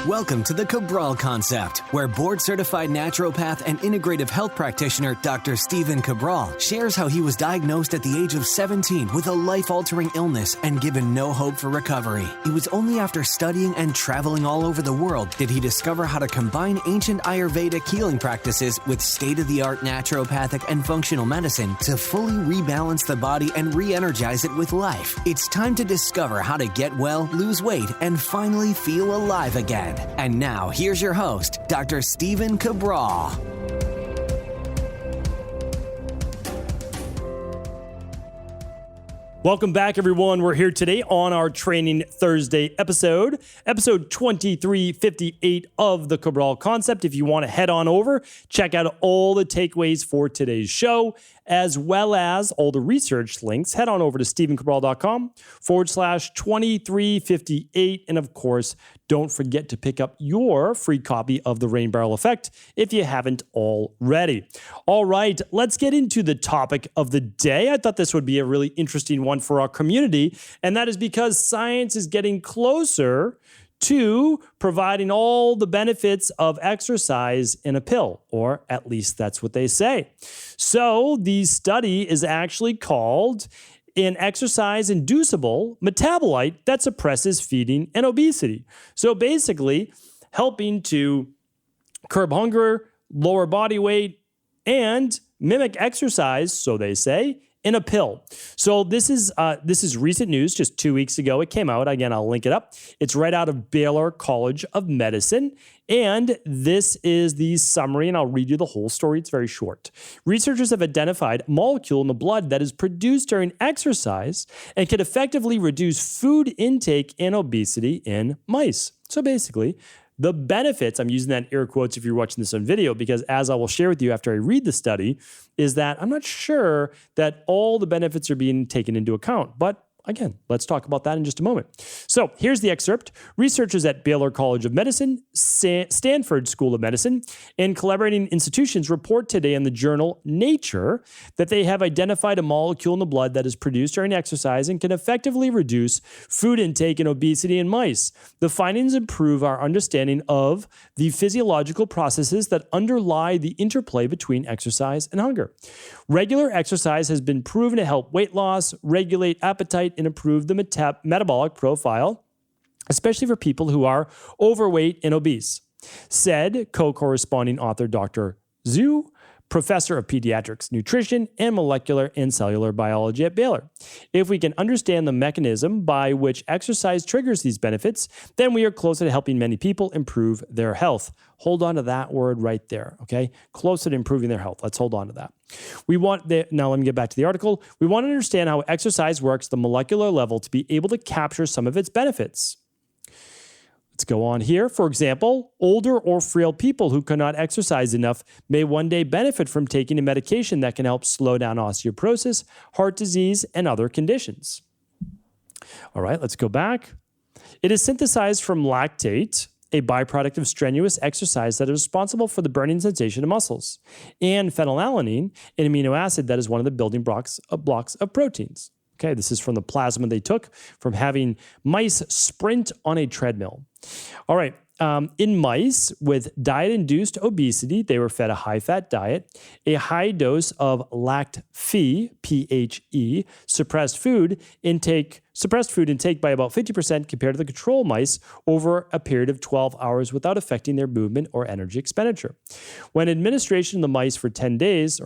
Welcome to the Cabral Concept, where board-certified naturopath and integrative health practitioner Dr. Stephen Cabral shares how he was diagnosed at the age of 17 with a life-altering illness and given no hope for recovery. It was only after studying and traveling all over the world did he discover how to combine ancient Ayurvedic healing practices with state-of-the-art naturopathic and functional medicine to fully rebalance the body and re-energize it with life. It's time to discover how to get well, lose weight, and finally feel alive again. And now, here's your host, Dr. Stephen Cabral. Welcome back, everyone. We're here today on our Training Thursday episode 2358 of the Cabral Concept. If you want to head on over, check out all the takeaways for today's show, as well as all the research links. Head on over to stephencabral.com/2358. And of course, don't forget to pick up your free copy of The Rain Barrel Effect if you haven't already. All right, let's get into the topic of the day. I thought this would be a really interesting one for our community, and that is because science is getting closer to providing all the benefits of exercise in a pill, or at least that's what they say. So the study is actually called an exercise-inducible metabolite that suppresses feeding and obesity. So basically, helping to curb hunger, lower body weight, and mimic exercise, so they say, in a pill. So this is recent news. Just 2 weeks ago, it came out. Again, I'll link it up. It's right out of Baylor College of Medicine. And this is the summary, and I'll read you the whole story. It's very short. Researchers have identified a molecule in the blood that is produced during exercise and can effectively reduce food intake and obesity in mice. So basically, the benefits, I'm using that in air quotes if you're watching this on video, because as I will share with you after I read the study, is that I'm not sure that all the benefits are being taken into account. But again, let's talk about that in just a moment. So here's the excerpt. Researchers at Baylor College of Medicine, Stanford School of Medicine, and collaborating institutions report today in the journal Nature that they have identified a molecule in the blood that is produced during exercise and can effectively reduce food intake and obesity in mice. The findings improve our understanding of the physiological processes that underlie the interplay between exercise and hunger. Regular exercise has been proven to help weight loss, regulate appetite, and improve the metabolic profile, especially for people who are overweight and obese, said co-corresponding author Dr. Zhu, professor of pediatrics, nutrition, and molecular and cellular biology at Baylor. If we can understand the mechanism by which exercise triggers these benefits, then we are closer to helping many people improve their health. Hold on to that word right there, okay? Closer to improving their health. Let's hold on to that. Now let me get back to the article. We want to understand how exercise works at the molecular level to be able to capture some of its benefits. Let's go on here. For example, older or frail people who cannot exercise enough may one day benefit from taking a medication that can help slow down osteoporosis, heart disease, and other conditions. All right, let's go back. It is synthesized from lactate, a byproduct of strenuous exercise that is responsible for the burning sensation of muscles, and phenylalanine, an amino acid that is one of the building blocks of proteins. Okay, this is from the plasma they took from having mice sprint on a treadmill. All right, in mice with diet-induced obesity, they were fed a high-fat diet, a high dose of Lact-Phe, PHE, suppressed food intake by about 50% compared to the control mice over a period of 12 hours without affecting their movement or energy expenditure. When administered to the mice for 10 days,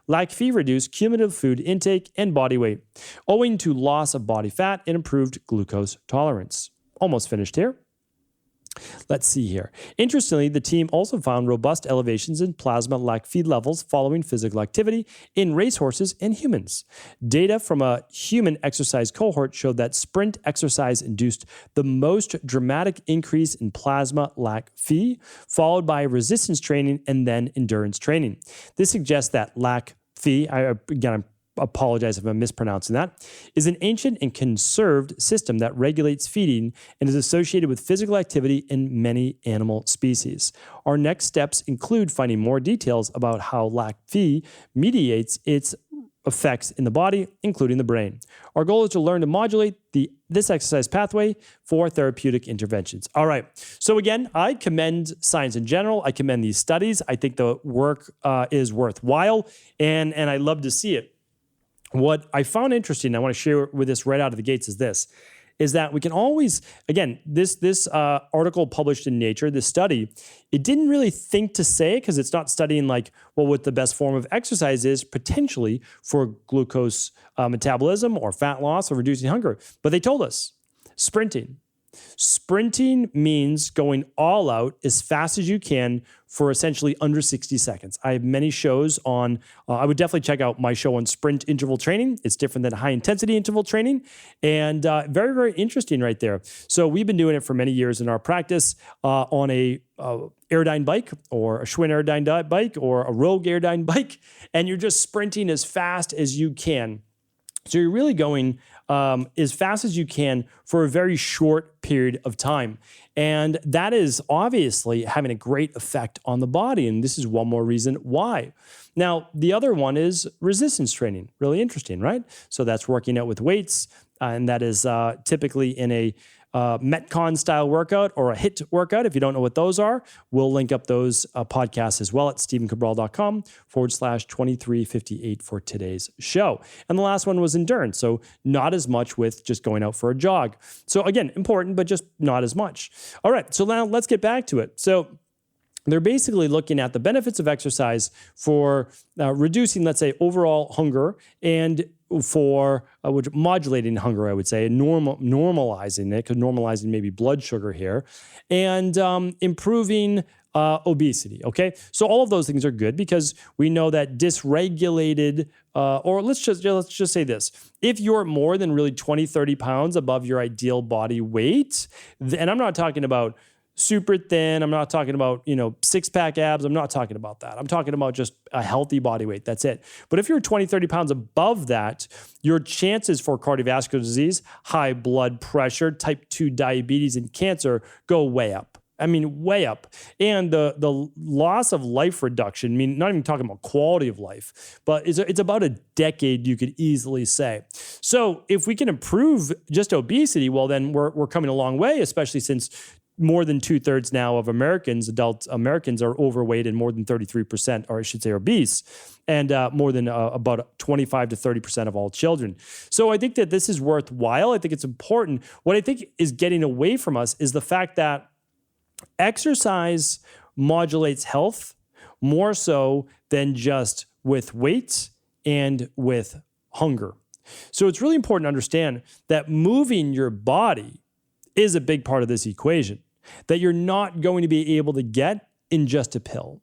Lact-Phe reduced cumulative food intake and body weight, owing to loss of body fat and improved glucose tolerance. Almost finished here. Let's see here. Interestingly, the team also found robust elevations in plasma Lact-Phe levels following physical activity in racehorses and humans. Data from a human exercise cohort showed that sprint exercise induced the most dramatic increase in plasma Lact-Phe, followed by resistance training and then endurance training. This suggests that Lact-Phe, I'm apologize if I'm mispronouncing that, is an ancient and conserved system that regulates feeding and is associated with physical activity in many animal species. Our next steps include finding more details about how Lact-Phe mediates its effects in the body, including the brain. Our goal is to learn to modulate this exercise pathway for therapeutic interventions. All right. So again, I commend science in general. I commend these studies. I think the work is worthwhile, and I love to see it. What I found interesting, I want to share with this right out of the gates, is that we can always, again, this article published in Nature, this study, it didn't really think to say, because it's not studying like, well, what the best form of exercise is potentially for glucose metabolism or fat loss or reducing hunger. But they told us, sprinting. Sprinting means going all out as fast as you can for essentially under 60 seconds. I have many shows on, I would definitely check out my show on sprint interval training. It's different than high intensity interval training, and very, very interesting right there. So we've been doing it for many years in our practice on a Airdyne bike or a Schwinn Airdyne bike or a Rogue Airdyne bike, and you're just sprinting as fast as you can. So you're really going as fast as you can for a very short period of time. And that is obviously having a great effect on the body. And this is one more reason why. Now, the other one is resistance training. Really interesting, right? So that's working out with weights. And that is typically in a Metcon style workout or a HIIT workout. If you don't know what those are, we'll link up those podcasts as well at stephencabral.com/2358 for today's show. And the last one was endurance. So not as much with just going out for a jog. So again, important, but just not as much. All right. So now let's get back to it. So they're basically looking at the benefits of exercise for reducing, let's say, overall hunger and for modulating hunger, I would say, and normalizing it, because normalizing maybe blood sugar here, and improving obesity, okay? So all of those things are good because we know that dysregulated, or let's just say this, if you're more than really 20, 30 pounds above your ideal body weight, and I'm not talking about super thin, I'm not talking about, six-pack abs, I'm not talking about that. I'm talking about just a healthy body weight, that's it. But if you're 20, 30 pounds above that, your chances for cardiovascular disease, high blood pressure, type 2 diabetes, and cancer go way up. I mean, way up. And the loss of life reduction, not even talking about quality of life, but it's about a decade, you could easily say. So if we can improve just obesity, well, then we're coming a long way, especially since more than 2/3 now of adult Americans are overweight, and more than 33%, or I should say obese, and more than about 25 to 30% of all children. So I think that this is worthwhile. I think it's important. What I think is getting away from us is the fact that exercise modulates health more so than just with weight and with hunger. So it's really important to understand that moving your body is a big part of this equation that you're not going to be able to get in just a pill.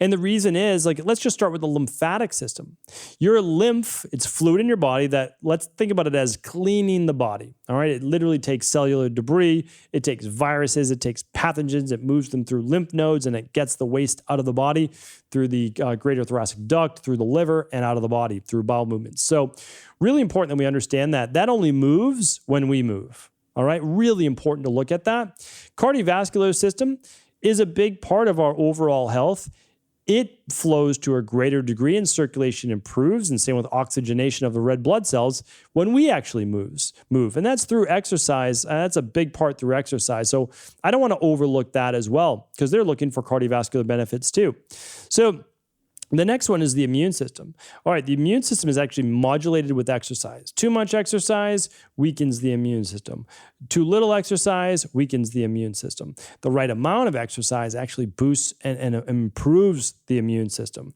And the reason is, let's just start with the lymphatic system. Your lymph, it's fluid in your body that, let's think about it as cleaning the body. All right. It literally takes cellular debris. It takes viruses. It takes pathogens. It moves them through lymph nodes, and it gets the waste out of the body through the greater thoracic duct, through the liver, and out of the body through bowel movements. So really important that we understand that only moves when we move. All right. Really important to look at that. Cardiovascular system is a big part of our overall health. It flows to a greater degree and circulation improves, and same with oxygenation of the red blood cells when we actually move. And that's through exercise. That's a big part through exercise. So I don't want to overlook that as well, because they're looking for cardiovascular benefits too. So the next one is the immune system. All right, the immune system is actually modulated with exercise. Too much exercise weakens the immune system. Too little exercise weakens the immune system. The right amount of exercise actually boosts and improves the immune system.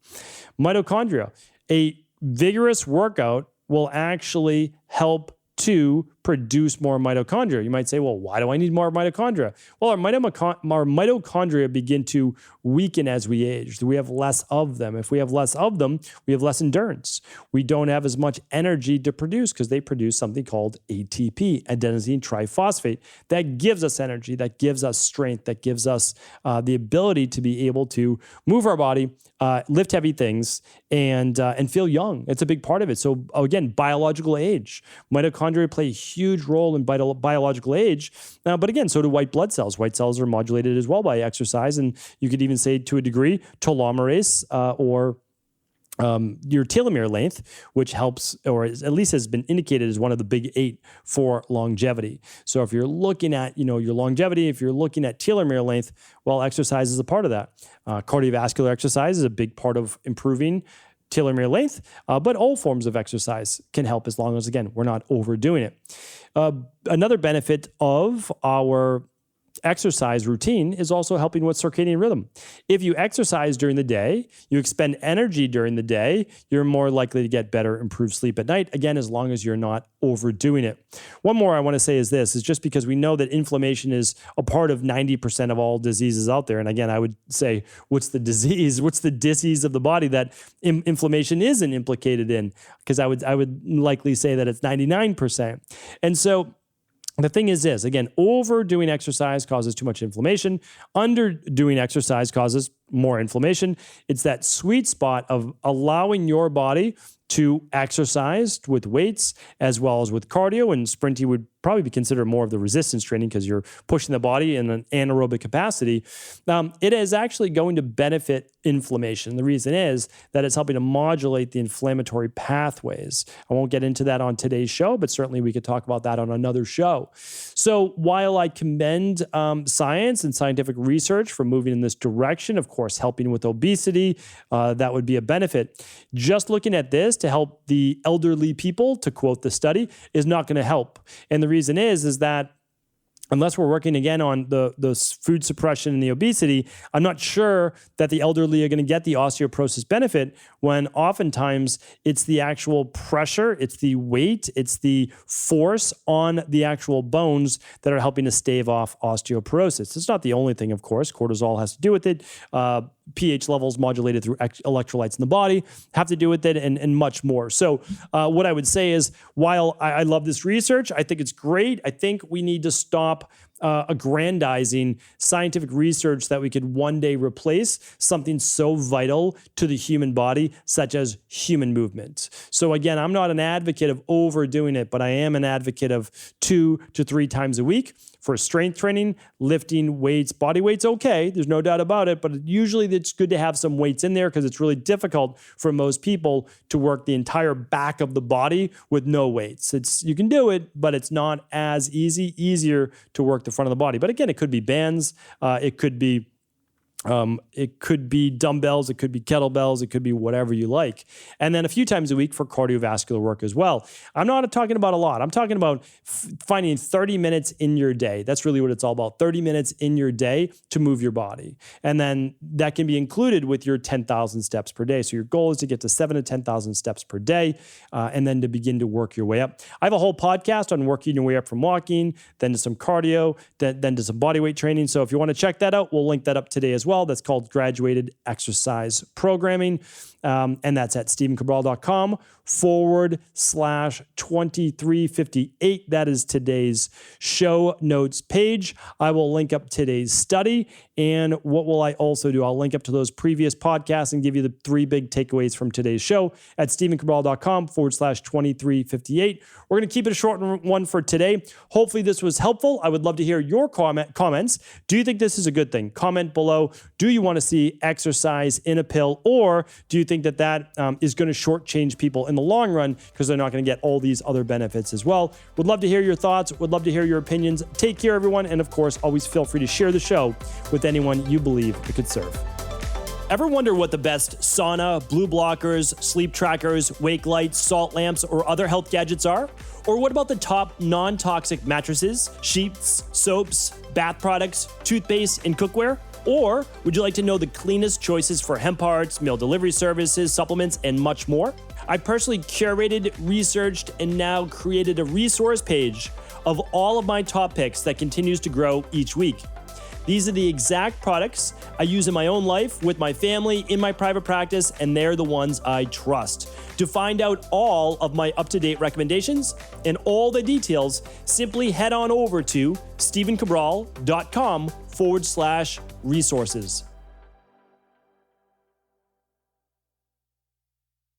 Mitochondria. A vigorous workout will actually help to produce more mitochondria. You might say, well, why do I need more mitochondria? Well, our mitochondria begin to weaken as we age. We have less of them. If we have less of them, we have less endurance. We don't have as much energy to produce because they produce something called ATP, adenosine triphosphate, that gives us energy, that gives us strength, that gives us the ability to be able to move our body, lift heavy things, and feel young. It's a big part of it. So again, biological age. Mitochondria play a huge role in biological age. But again, so do white blood cells. White cells are modulated as well by exercise. And you could even say, to a degree, telomerase or your telomere length, which helps, or at least has been indicated as one of the big 8 for longevity. So if you're looking at, your longevity, if you're looking at telomere length, well, exercise is a part of that. Cardiovascular exercise is a big part of improving telomere length, but all forms of exercise can help as long as, again, we're not overdoing it. Another benefit of our exercise routine is also helping with circadian rhythm. If you exercise during the day, you expend energy during the day, you're more likely to get better, improved sleep at night, again, as long as you're not overdoing it. One more I want to say is this, is just because we know that inflammation is a part of 90% of all diseases out there. And again, I would say, what's the disease? What's the disease of the body that inflammation isn't implicated in? Because I would likely say that it's 99%. And so the thing is this, again, overdoing exercise causes too much inflammation. Underdoing exercise causes more inflammation. It's that sweet spot of allowing your body to exercise with weights as well as with cardio, and sprinting would probably be considered more of the resistance training because you're pushing the body in an anaerobic capacity. It is actually going to benefit inflammation. The reason is that it's helping to modulate the inflammatory pathways. I won't get into that on today's show, but certainly we could talk about that on another show. So while I commend science and scientific research for moving in this direction, of course, helping with obesity, that would be a benefit. Just looking at this to help the elderly people, to quote the study, is not going to help. And the reason is that unless we're working again on the food suppression and the obesity, I'm not sure that the elderly are going to get the osteoporosis benefit when oftentimes it's the actual pressure, it's the weight, it's the force on the actual bones that are helping to stave off osteoporosis. It's not the only thing, of course. Cortisol has to do with it. pH levels modulated through electrolytes in the body have to do with it, and much more. So what I would say is, while I love this research, I think it's great. I think we need to stop aggrandizing scientific research that we could one day replace something so vital to the human body, such as human movement. So again, I'm not an advocate of overdoing it, but I am an advocate of 2 to 3 times a week for strength training, lifting weights. Body weight's okay, there's no doubt about it, but usually it's good to have some weights in there because it's really difficult for most people to work the entire back of the body with no weights. You can do it, but it's not as easier to work the front of the body. But again, it could be bands, it could be dumbbells, it could be kettlebells, it could be whatever you like. And then a few times a week for cardiovascular work as well. I'm not talking about a lot. I'm talking about finding 30 minutes in your day. That's really what it's all about. 30 minutes in your day to move your body. And then that can be included with your 10,000 steps per day. So your goal is to get to 7,000 to 10,000 steps per day, and then to begin to work your way up. I have a whole podcast on working your way up from walking, then to some cardio, then to some body weight training. So if you want to check that out, we'll link that up today as well. That's called Graduated Exercise Programming. And that's at stephencabral.com/2358. That is today's show notes page. I will link up today's study. And what will I also do? I'll link up to those previous podcasts and give you the 3 big takeaways from today's show at stephencabral.com/2358. We're going to keep it a short one for today. Hopefully this was helpful. I would love to hear your comments. Do you think this is a good thing? Comment below. Do you want to see exercise in a pill, or do you think that is going to shortchange people in the long run because they're not going to get all these other benefits as well? Would love to hear your thoughts. Would love to hear your opinions. Take care, everyone. And of course, always feel free to share the show with anyone you believe it could serve. Ever wonder what the best sauna, blue blockers, sleep trackers, wake lights, salt lamps, or other health gadgets are? Or what about the top non-toxic mattresses, sheets, soaps, bath products, toothpaste, and cookware? Or would you like to know the cleanest choices for hemp parts, meal delivery services, supplements, and much more? I personally curated, researched, and now created a resource page of all of my top picks that continues to grow each week. These are the exact products I use in my own life, with my family, in my private practice, and they're the ones I trust. To find out all of my up-to-date recommendations and all the details, simply head on over to stephencabral.com/resources.